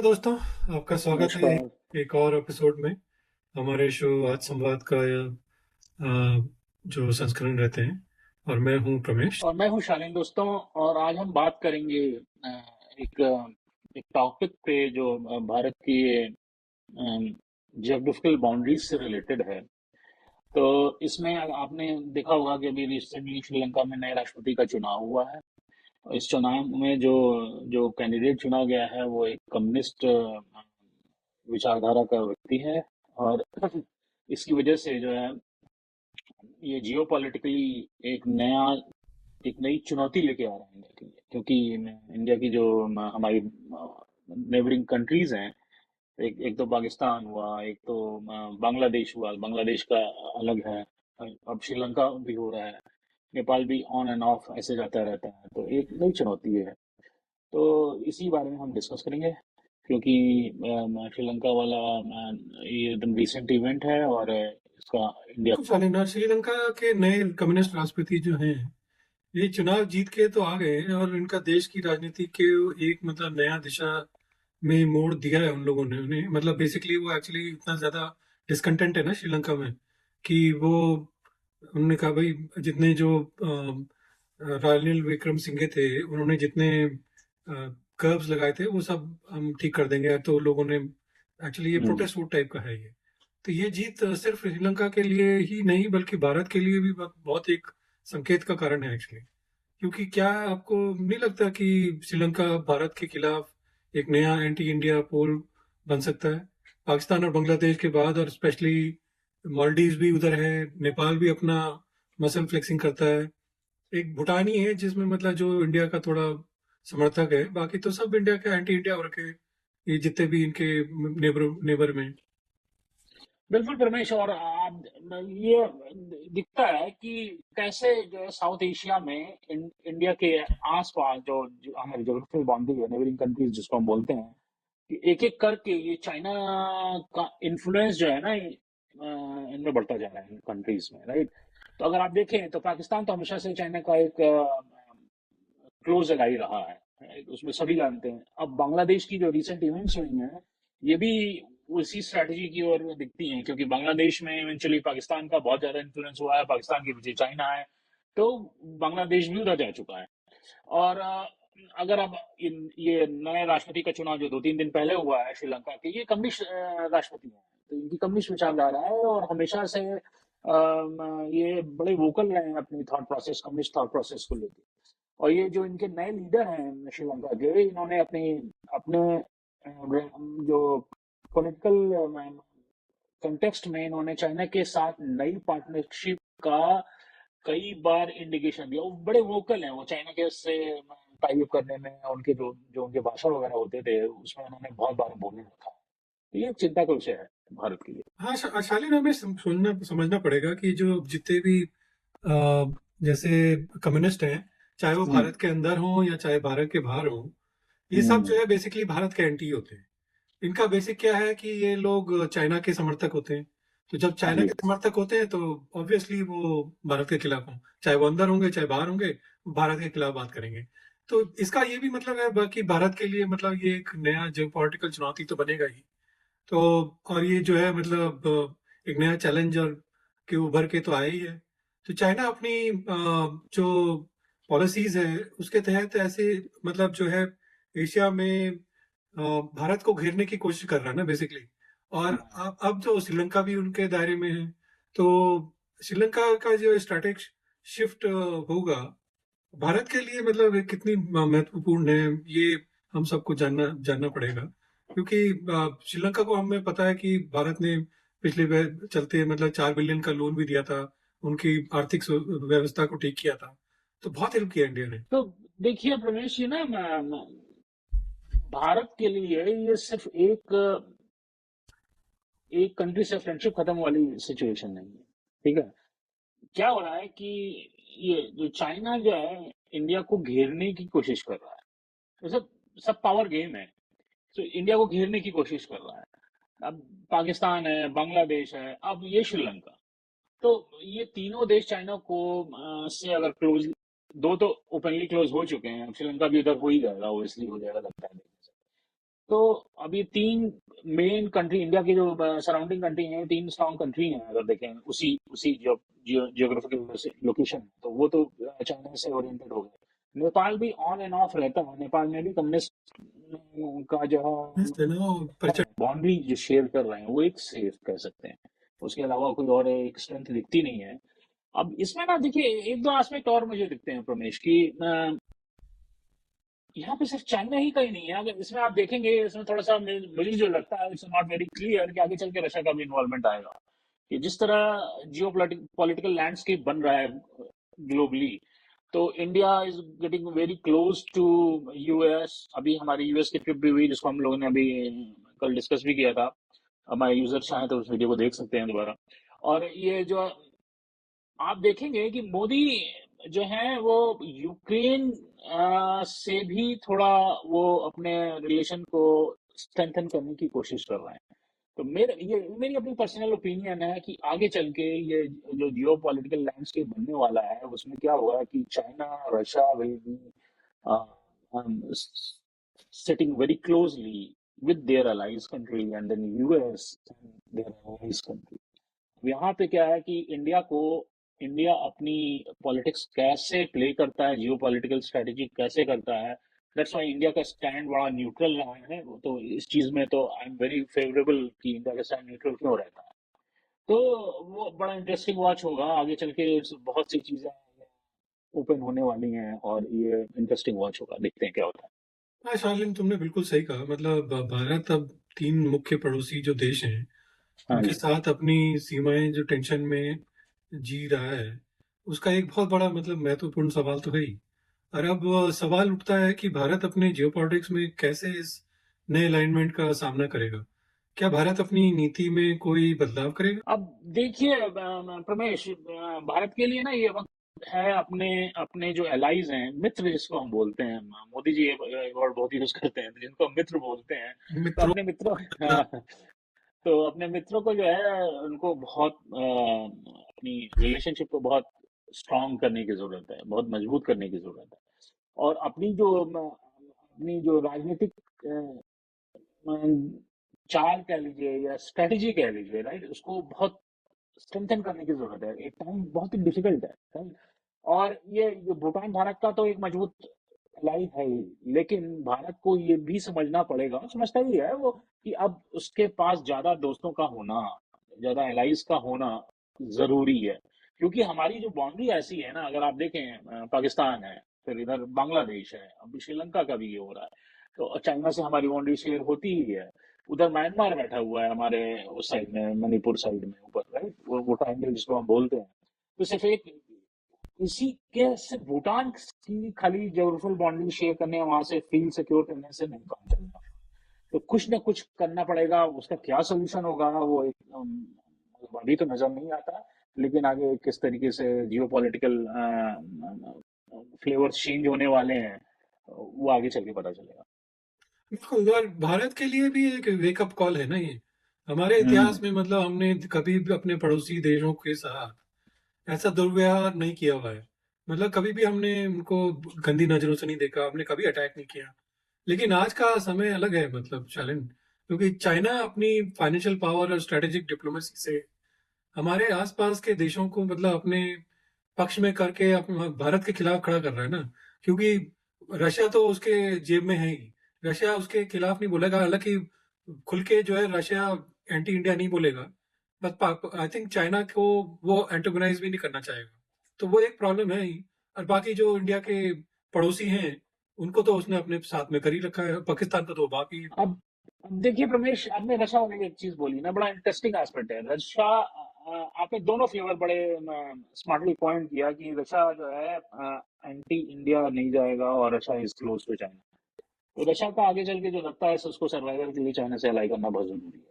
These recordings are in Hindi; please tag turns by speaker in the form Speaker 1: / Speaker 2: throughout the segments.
Speaker 1: नमस्कार दोस्तों। आपका स्वागत है
Speaker 2: नमस्कार।
Speaker 1: एक और एपिसोड में। हमारे शो आज संवाद का जो संस्करण रहते हैं। और मैं हूं प्रमेश।
Speaker 2: और मैं हूँ शालीन दोस्तों। और आज हम बात करेंगे एक एक टॉपिक पे जो भारत की जियोग्राफिकल बाउंड्रीज से रिलेटेड है। तो इसमें आपने देखा होगा कि अभी रिसेंटली श्रीलंका में नए राष्ट्रपति का चुनाव हुआ है। और इस चुनाव में जो जो कैंडिडेट चुना गया है वो एक कम्युनिस्ट विचारधारा का व्यक्ति है। और इसकी वजह से जो है ये जियो पॉलिटिकली एक नया एक नई चुनौती लेके आ रहा है इंडिया के लिए, क्योंकि इंडिया की जो हमारी नेबरिंग कंट्रीज हैं, एक एक तो पाकिस्तान हुआ, एक तो बांग्लादेश हुआ। बांग्लादेश का अलग है। अब श्रीलंका भी हो रहा है। नेपाल भी ऑन एंड ऑफ ऐसे जाता रहता है, तो एक नई चुनौती है। तो इसी बारे में हम डिस्कस करेंगे, क्योंकि श्रीलंका वाला ये एकदम रिसेंट इवेंट है और इसका इंडिया।
Speaker 1: बिल्कुल शालीन, श्रीलंका के नए कम्युनिस्ट राष्ट्रपति जो हैं, ये चुनाव जीत के तो आ गए हैं और इनका देश की राजनीति के एक मतलब नया दिशा में मोड़ दिया है उन लोगों ने उन्हें। मतलब बेसिकली वो एक्चुअली इतना ज्यादा डिसकंटेंट है ना श्रीलंका में कि वो उन्होंने कहा भाई जितने जो रानिल विक्रम सिंघे थे उन्होंने जितने कर्व्स लगाए थे वो सब हम ठीक कर देंगे। तो लोगों ने एक्चुअली ये
Speaker 2: हम्म।
Speaker 1: प्रोटेस्ट वोट टाइप का है ये। तो ये जीत सिर्फ श्रीलंका के लिए ही नहीं बल्कि भारत के लिए भी बहुत एक संकेत का कारण है एक्चुअली। क्योंकि क्या आपको नहीं लगता कि श्रीलंका भारत के खिलाफ एक नया एंटी इंडिया पोल बन सकता है? पाकिस्तान और बांग्लादेश के बाद, और स्पेशली मालदीव भी उधर है, नेपाल भी अपना मसल फ्लेक्सिंग करता है। एक भूटान ही है जिसमें मतलब जो इंडिया का थोड़ा समर्थक है, बाकी तो सब इंडिया के एंटी इंडिया हो रखे हैं, ये जितने भी इनके नेबर नेबर में।
Speaker 2: बिल्कुल परमेश। और आप ये दिखता है कि कैसे जो है साउथ एशिया में इंडिया के आसपास जो हमारी ज्योग्राफिकल बाउंड्री है, नेबरिंग कंट्रीज जिसको हम बोलते हैं, कि एक एक करके ये चाइना का इन्फ्लुएंस जो है ना, इनमें बढ़ता जा रहा है इन कंट्रीज में, राइट। तो अगर आप देखें तो पाकिस्तान तो हमेशा से चाइना का एक क्लोज एलाई रहा है, right? उसमें सभी जानते हैं। अब बांग्लादेश की जो रिसेंट इवेंट्स हुई हैं, ये भी उसी स्ट्रैटेजी की ओर दिखती हैं, क्योंकि बांग्लादेश में इवेंचुअली पाकिस्तान का बहुत ज्यादा इन्फ्लुएंस हुआ है, पाकिस्तान के पीछे चाइना है। तो बांग्लादेश भी उधर जा चुका है। और अगर अब ये नए राष्ट्रपति का चुनाव जो 2-3 दिन पहले हुआ है श्रीलंका के, ये कम्युनिस्ट राष्ट्रपति हैं, तो इनकी कम्युनिस्ट विचारधारा है। और हमेशा से ये बड़े वोकल रहे हैं अपनी thought process, communist thought process को लेकर। और ये जो इनके नए लीडर हैं श्रीलंका के, इन्होंने अपनी अपने जो पॉलिटिकल कंटेक्स्ट में इन्होंने चाइना के साथ नई पार्टनरशिप का कई बार इंडिकेशन दिया। वो बड़े वोकल हैं, वो चाइना के से टाई अप करने में, उनके जो जो उनके भाषण वगैरह होते थे उसमें उन्होंने बहुत बार बोलने रखा। तो ये एक चिंता का विषय है भारत के लिए।
Speaker 1: हाँ शालीन, हमें सुनना समझना पड़ेगा कि जो जितने भी अ, जैसे कम्युनिस्ट हैं, चाहे वो
Speaker 2: हम्म।
Speaker 1: भारत के अंदर हों या चाहे भारत के बाहर हों, ये सब
Speaker 2: हम्म।
Speaker 1: जो है बेसिकली भारत के एंटी होते हैं। इनका बेसिक क्या है कि ये लोग चाइना के समर्थक होते हैं। तो जब
Speaker 2: हाँ
Speaker 1: चाइना
Speaker 2: जी।
Speaker 1: के समर्थक होते हैं तो ऑब्वियसली वो भारत के खिलाफ हों, चाहे वो अंदर होंगे चाहे बाहर होंगे, वो भारत के खिलाफ बात करेंगे। तो इसका ये भी मतलब है कि भारत के लिए मतलब ये एक नया जो पॉलिटिकल चुनौती तो बनेगा ही। तो और ये जो है मतलब एक नया चैलेंज और के उभर के तो आया ही है। तो चाइना अपनी जो पॉलिसीज है उसके तहत ऐसे मतलब जो है एशिया में भारत को घेरने की कोशिश कर रहा है ना बेसिकली। और अब जो श्रीलंका भी उनके दायरे में है, तो श्रीलंका का जो स्ट्रैटेजिक शिफ्ट होगा भारत के लिए मतलब ये कितनी महत्वपूर्ण है, ये हम सबको जानना जानना पड़ेगा। क्योंकि श्रीलंका को हमें पता है कि भारत ने पिछले चलते मतलब 4 बिलियन का लोन भी दिया था, उनकी आर्थिक व्यवस्था को ठीक किया था। तो बहुत हेल्प किया इंडिया ने।
Speaker 2: तो देखिए प्रमेश जी ना, भारत के लिए ये सिर्फ एक एक कंट्री से फ्रेंडशिप खत्म वाली सिचुएशन नहीं है, ठीक है। क्या हो रहा है कि ये जो चाइना जो है इंडिया को घेरने की कोशिश कर रहा है। तो सब सब पावर गेम है। तो इंडिया को घेरने की कोशिश कर रहा है। अब पाकिस्तान है, बांग्लादेश है, अब ये श्रीलंका। तो ये तीनों देश चाइना को से अगर क्लोज, दो तो ओपनली क्लोज हो चुके हैं, अब श्रीलंका भी उधर हो ही जाएगा, ओबियसली हो जाएगा, लगता है देखने से। तो अभी तीन मेन कंट्री इंडिया की जो सराउंडिंग कंट्री हैं, तीन स्ट्रॉन्ग कंट्री हैं अगर देखें उसी उसी जियोग्राफिकल लोकेशन, तो वो तो चाइना से ओरिएंटेड हो गए। नेपाल भी ऑन एंड ऑफ रहता है, नेपाल में भी कम्युनिस्ट का जो
Speaker 1: है ना,
Speaker 2: है बाउंड्री जो शेयर कर रहे हैं वो एक सेफ कह सकते हैं, उसके अलावा कोई और एक स्ट्रेंथ दिखती नहीं है। अब इसमें ना देखिए एक दो एस्पेक्ट और मुझे दिखते हैं प्रमेश की, यहाँ पे सिर्फ चाइना ही का ही नहीं है, अगर इसमें आप देखेंगे इसमें थोड़ा सा मुझे जो लगता है इट्स नॉट वेरी क्लियर कि आगे चल के रशिया का भी इन्वॉल्वमेंट आएगा, कि जिस तरह जियो पॉलिटिकल लैंडस्केप बन रहा है ग्लोबली, तो India is getting very close to US. अभी हमारी यूएस की ट्रिप भी हुई जिसको हम लोगों ने अभी कल डिस्कस भी किया था, हमारे यूजर चाहे तो उस वीडियो को देख सकते हैं दोबारा। और ये जो आप देखेंगे कि मोदी जो है वो यूक्रेन से भी थोड़ा वो अपने रिलेशन को स्ट्रेंथन करने की कोशिश कर रहे हैं। तो मेरी अपनी पर्सनल ओपिनियन है कि आगे चल के ये जो जियो पॉलिटिकल लैंडस्केप बनने वाला है उसमें क्या होगा कि China Russia will be sitting very closely with their allies country and then US and their allies country। यहाँ पे क्या है कि इंडिया अपनी पॉलिटिक्स कैसे प्ले करता है, जियो पॉलिटिकल स्ट्रेटेजी कैसे करता है, दैट्स वाई इंडिया का स्टैंड बड़ा न्यूट्रल रहा है। तो इस चीज में तो आई एम वेरी फेवरेबल कि इंडिया का स्टैंड न्यूट्रल क्यों रहता है। तो वो बड़ा इंटरेस्टिंग वॉच होगा आगे चल के, बहुत सी चीजें ओपन होने वाली हैं और ये इंटरेस्टिंग वॉच होगा, देखते हैं क्या होता है।
Speaker 1: हाँ शार्लिन, तुमने बिल्कुल सही कहा। मतलब भारत अब तीन मुख्य पड़ोसी जो देश हैं
Speaker 2: हाँ
Speaker 1: उनके
Speaker 2: जी।
Speaker 1: साथ अपनी सीमाएं जो टेंशन में जी रहा है, उसका एक बहुत बड़ा मतलब महत्वपूर्ण सवाल तो है ही। और अब सवाल उठता है कि भारत अपने जियोपॉलिटिक्स में कैसे इस नए अलाइनमेंट का सामना करेगा। क्या भारत अपनी नीति में कोई बदलाव करेगा?
Speaker 2: अब देखिए प्रमेश, भारत के लिए ना ये वक्त है अपने अपने जो एलाइज हैं, मित्र जिसको हम बोलते हैं, मोदी जी ये वर्ड बहुत यूज करते हैं, जिनको हम मित्र बोलते हैं। तो
Speaker 1: मित्रों
Speaker 2: अपने मित्रों
Speaker 1: का।
Speaker 2: तो अपने मित्रों को जो है उनको बहुत अपनी रिलेशनशिप को बहुत स्ट्रांग करने की जरूरत है, बहुत मजबूत करने की जरूरत है। और अपनी जो राजनीतिक चाल कह लीजिए या स्ट्रेटेजी कह लीजिए, राइट, उसको बहुत स्ट्रेंथन करने की जरूरत है। एक टाइम बहुत ही डिफिकल्ट है, राइट। और ये भूटान भारत का तो एक मजबूत लाई है ही, लेकिन भारत को ये भी समझना पड़ेगा, समझता ही है वो, कि अब उसके पास ज्यादा दोस्तों का होना, ज्यादा एलाइज का होना जरूरी है। क्योंकि हमारी जो बाउंड्री ऐसी है ना, अगर आप देखें पाकिस्तान है, फिर इधर बांग्लादेश है, अभी श्रीलंका का भी ये हो रहा है, तो चाइना से हमारी बाउंड्री शेयर होती ही है। उधर म्यांमार बैठा हुआ है हमारे उस साइड में, मणिपुर साइड में ऊपर, राइट, वो ट्रायंगल जिसको हम बोलते हैं। तो सिर्फ एक इसी के सिर्फ भूटान की खाली ज्योग्राफिकल बाउंड्री शेयर करने, वहां से फील्ड सिक्योर करने से नहीं काम चलेगा। तो कुछ ना कुछ करना पड़ेगा, उसका क्या सोल्यूशन होगा वो एक अभी तो नजर नहीं आता, लेकिन आगे किस तरीके से जियो पॉलिटिकल फ्लेवर्स चेंज होने वाले हैं वो आगे चल के पता चलेगा।
Speaker 1: बिल्कुल। और भारत के लिए भी एक वेकअप कॉल है ना ये। हमारे
Speaker 2: हम्म।
Speaker 1: इतिहास में मतलब हमने कभी भी अपने पड़ोसी देशों के साथ ऐसा दुर्व्यवहार नहीं किया हुआ है। मतलब कभी भी हमने उनको गंदी नजरों से नहीं देखा, हमने कभी अटैक नहीं किया। लेकिन आज का समय अलग है, मतलब शालिन, क्योंकि चाइना अपनी फाइनेंशियल पावर और स्ट्रेटेजिक डिप्लोमेसी से हमारे आसपास के देशों को मतलब अपने पक्ष में करके भारत के खिलाफ खड़ा कर रहा है ना। क्योंकि रशिया तो उसके जेब में है ही। रशिया उसके खिलाफ नहीं बोलेगा, हालांकि खुल के जो है रशिया एंटी इंडिया नहीं बोलेगा, बट आई थिंक चाइना को वो एंटेगोनाइज भी नहीं करना चाहेगा। तो वो एक प्रॉब्लम है ही। और बाकी जो इंडिया के पड़ोसी हैं उनको तो उसने अपने साथ में कर ही रखा है, पाकिस्तान का तो बाकी।
Speaker 2: अब देखिए प्रमेश, आपने रशिया वाले की एक चीज बोली ना, बड़ा इंटरेस्टिंग एस्पेक्ट है रशिया। आपने दोनों फ्लेवर बड़े स्मार्टली पॉइंट किया कि रशिया जो है एंटी इंडिया नहीं जाएगा और Russia is close to China. तो रशिया का आगे चल के जो लगता है उसको सर्वाइवल के लिए चाइना से अलाई करना बहुत जरूरी है।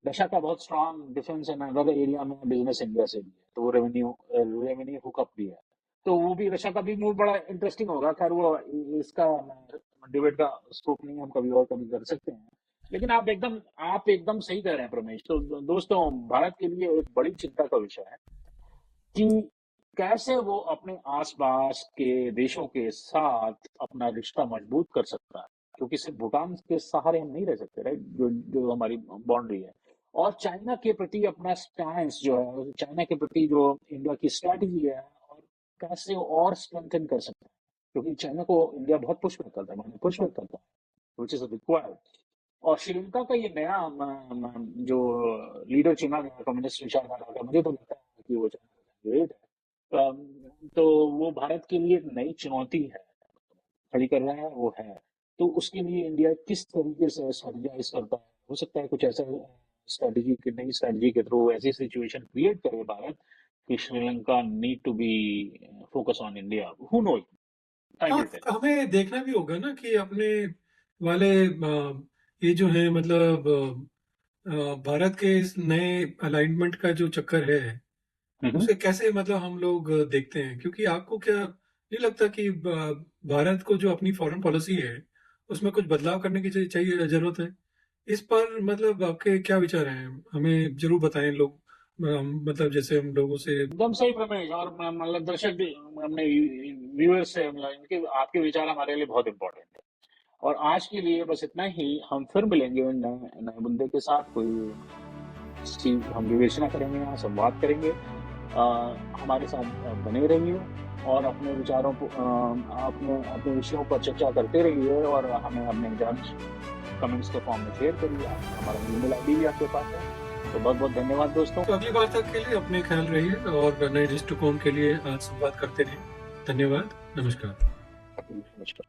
Speaker 2: रशिया का बहुत strong defence and other area में बिजनेस इंडिया से भी है, तो वो रेवेन्यू हुकअप भी है। तो वो भी रशिया का भी मूव बड़ा इंटरेस्टिंग होगा। खैर वो इसका डिबेट का स्कोप नहीं है, हम कभी और कभी कर सकते हैं। लेकिन आप एकदम सही कह रहे हैं प्रमेश। तो दोस्तों, भारत के लिए एक बड़ी चिंता का विषय है कि कैसे वो अपने आसपास के देशों के साथ अपना रिश्ता मजबूत कर सकता है। क्योंकि सिर्फ भूटान के सहारे हम नहीं रह सकते, राइट? जो जो हमारी बाउंड्री है। और चाइना के प्रति अपना स्टैंस जो है, चाइना के प्रति जो इंडिया की स्ट्रैटेजी है, और कैसे और स्ट्रेंथन कर सकते हैं, क्योंकि चाइना को इंडिया बहुत पुश बैक करता है, पुश बैक करता है, विच इज रिक्वायर्ड। और श्रीलंका का ये नया जो लीडर चुना गया कम्युनिस्ट विचारधारा का, मुझे तो लगता है कि वो ग्रेट है। तो वो भारत के लिए एक नई चुनौती है, खड़ी कर रहा है, वो है। तो उसके लिए इंडिया किस तरीके से स्ट्रेटेजाइज करता है, हो सकता है कुछ ऐसा स्ट्रेटेजी की, नई स्ट्रेटेजी के थ्रू ऐसी सिचुएशन क्रिएट करे भारत कि Sri Lanka need to be focus on India, who knows, time
Speaker 1: हाँ,
Speaker 2: विल टेल।
Speaker 1: हमें देखना भी होगा ना कि अपने वाले ये जो है मतलब भारत के इस नए अलाइनमेंट का जो चक्कर है
Speaker 2: हम्म।
Speaker 1: उसे कैसे मतलब हम लोग देखते हैं, क्योंकि आपको क्या नहीं लगता कि भारत को जो अपनी फॉरेन पॉलिसी है उसमें कुछ बदलाव करने की चाहिए जरूरत है? इस पर मतलब आपके क्या विचार हैं? हमें जरूर बताएं लोग, मतलब जैसे हम लोगों से।
Speaker 2: एकदम सही प्रमेश। और मतलब दर्शक भी, अपने व्यूअर्स से मतलब इनके, आपके विचार हमारे लिए बहुत इंपॉर्टेंट है। और आज के लिए बस इतना ही। हम फिर मिलेंगे नए नए मुद्दे के साथ, कोई सी हम विवेचना करेंगे, यहाँ संवाद करेंगे। अ, हमारे साथ बने रहिए, और अपने विचारों को, अपने अपने विषयों पर चर्चा करते रहिए, और हमें अपने विचार कमेंट्स के फॉर्म में शेयर करिए। हमारा ईमेल आईडी भी आपके पास है। तो बहुत बहुत धन्यवाद दोस्तों।
Speaker 1: तो अगली बार तक के लिए अपने ख्याल रहिए और नए दृष्टिकोण के लिए आज संवाद करते रहें। धन्यवाद। नमस्कार।
Speaker 2: नमस्कार।